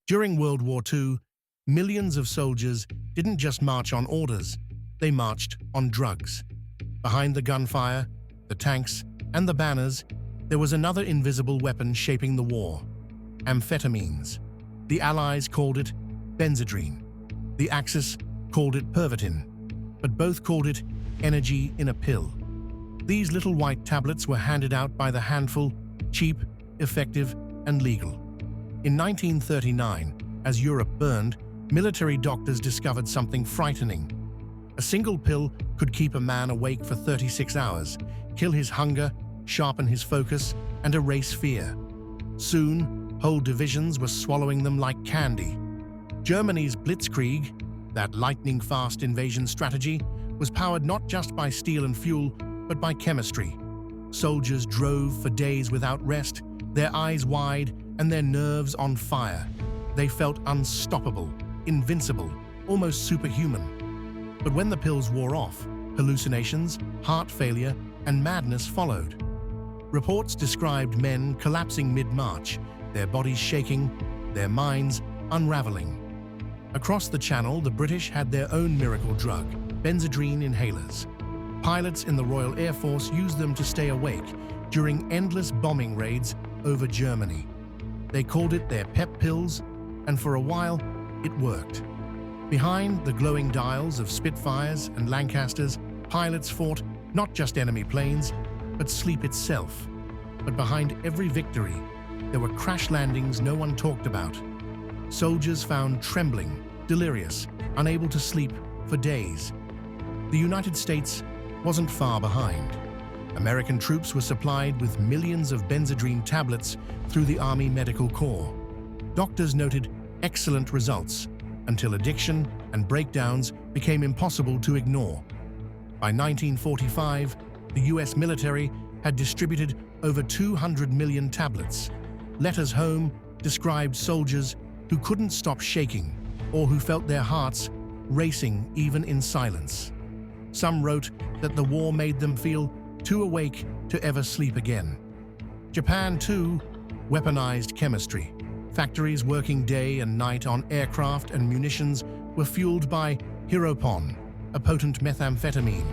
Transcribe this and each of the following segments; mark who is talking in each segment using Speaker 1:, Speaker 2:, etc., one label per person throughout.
Speaker 1: During World War II, millions of soldiers didn't just march on orders, they marched on drugs. Behind the gunfire, the tanks, and the banners, there was another invisible weapon shaping the war: amphetamines. The Allies called it benzedrine. The Axis called it pervitin, but both called it energy in a pill. These little white tablets were handed out by the handful, cheap, effective, and legal. In 1939, as Europe burned, military doctors discovered something frightening. A single pill could keep a man awake for 36 hours, kill his hunger, sharpen his focus, and erase fear. Soon, whole divisions were swallowing them like candy. Germany's Blitzkrieg, that lightning-fast invasion strategy, was powered not just by steel and fuel, but by chemistry. Soldiers drove for days without rest, their eyes wide and their nerves on fire. They felt unstoppable, invincible, almost superhuman. But when the pills wore off, hallucinations, heart failure, and madness followed. Reports described men collapsing mid-march, their bodies shaking, their minds unraveling. Across the Channel, the British had their own miracle drug, benzedrine inhalers. Pilots in the Royal Air Force used them to stay awake during endless bombing raids over Germany. They called it their pep pills, and for a while, it worked. Behind the glowing dials of Spitfires and Lancasters, pilots fought not just enemy planes, but sleep itself. But behind every victory, there were crash landings no one talked about. Soldiers found trembling, delirious, unable to sleep for days. The United States wasn't far behind. American troops were supplied with millions of benzedrine tablets through the Army Medical Corps. Doctors noted excellent results until addiction and breakdowns became impossible to ignore. By 1945, the US military had distributed over 200 million tablets. Letters home described soldiers who couldn't stop shaking or who felt their hearts racing even in silence. Some wrote that the war made them feel too awake to ever sleep again. Japan, too, weaponized chemistry. Factories working day and night on aircraft and munitions were fueled by hiropon, a potent methamphetamine.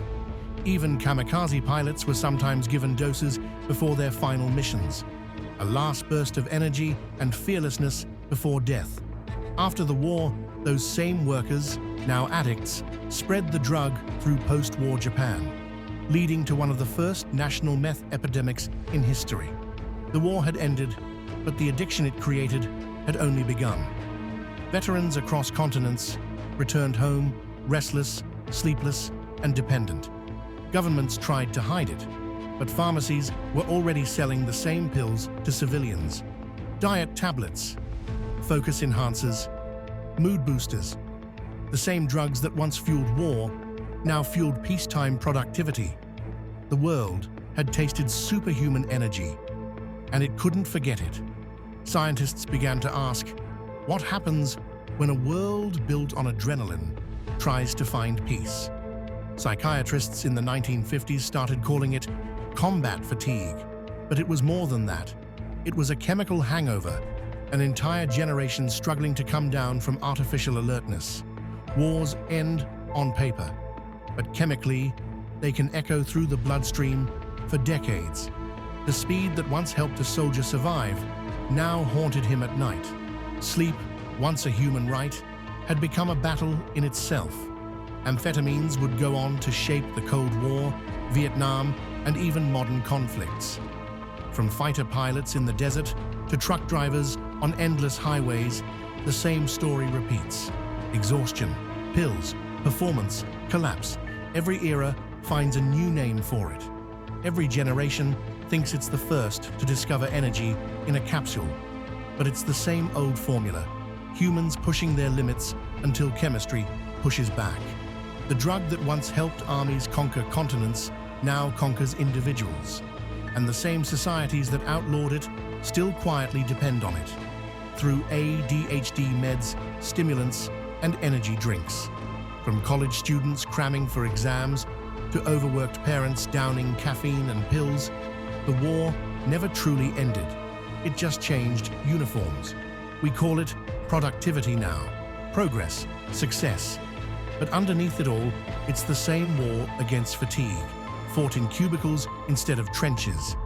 Speaker 1: Even kamikaze pilots were sometimes given doses before their final missions, a last burst of energy and fearlessness before death. After the war, those same workers, now addicts, spread the drug through post-war Japan, leading to one of the first national meth epidemics in history. The war had ended, but the addiction it created had only begun. Veterans across continents returned home, restless, sleepless, and dependent. Governments tried to hide it, but pharmacies were already selling the same pills to civilians. Diet tablets, focus enhancers, mood boosters. The same drugs that once fueled war now fueled peacetime productivity. The world had tasted superhuman energy, and it couldn't forget it. Scientists began to ask, what happens when a world built on adrenaline tries to find peace? Psychiatrists in the 1950s started calling it combat fatigue, but it was more than that. It was a chemical hangover, an entire generation struggling to come down from artificial alertness. Wars end on paper, but chemically, they can echo through the bloodstream for decades. The speed that once helped a soldier survive now haunted him at night. Sleep, once a human right, had become a battle in itself. Amphetamines would go on to shape the Cold War, Vietnam, and even modern conflicts. From fighter pilots in the desert to truck drivers on endless highways, the same story repeats. Exhaustion, pills, performance, collapse. Every era finds a new name for it. Every generation thinks it's the first to discover energy in a capsule. But it's the same old formula, humans pushing their limits until chemistry pushes back. The drug that once helped armies conquer continents now conquers individuals. And the same societies that outlawed it still quietly depend on it. Through ADHD meds, stimulants, and energy drinks. From college students cramming for exams to overworked parents downing caffeine and pills, the war never truly ended. It just changed uniforms. We call it productivity now, progress, success. But underneath it all, it's the same war against fatigue, fought in cubicles instead of trenches.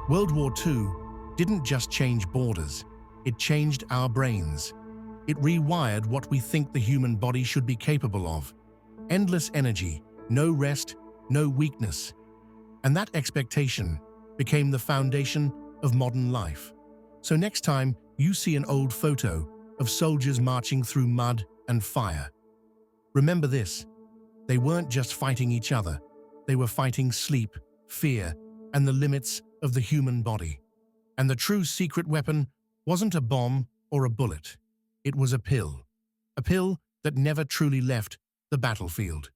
Speaker 1: World War II didn't just change borders, it changed our brains. It rewired what we think the human body should be capable of. Endless energy, no rest, no weakness. And that expectation became the foundation of modern life. So next time you see an old photo of soldiers marching through mud and fire, remember this: they weren't just fighting each other, they were fighting sleep, fear, and the limits of the human body. And the true secret weapon wasn't a bomb or a bullet. It was a pill that never truly left the battlefield.